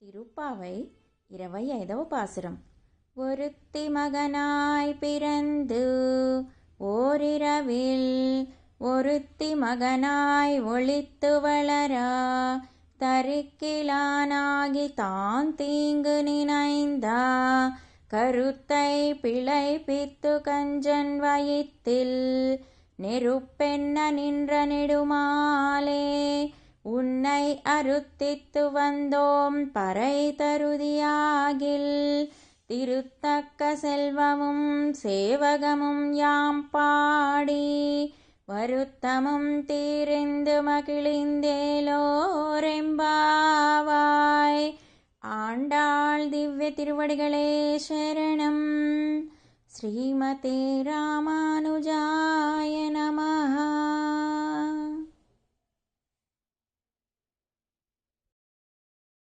திருப்பாவை 25వ பாசுரம். ஒருத்தி மகனாய் பிறந்து ஓரிரவில் ஒருத்தி மகனாய் ஒளித்து வளரா தரிக்கிலானாகி தான் தீங்கு நினைந்தா கருத்தை பிழைப்பித்து கஞ்சன் வயித்தில் நெருப்பென்ன நின்ற நெடுமாலே உன்னை அருத்தித்து வந்தோம் பறை தருதியாகில் திருத்தக்க செல்வமும் சேவகமும் யாம் பாடி வருத்தமும் தீரிந்து மகிழ்ந்தேலோரெம்பாவாய். ஆண்டாள் திவ்ய திருவடிகளே சரணம். ஸ்ரீமதே ராமானுஜாய நமஹ.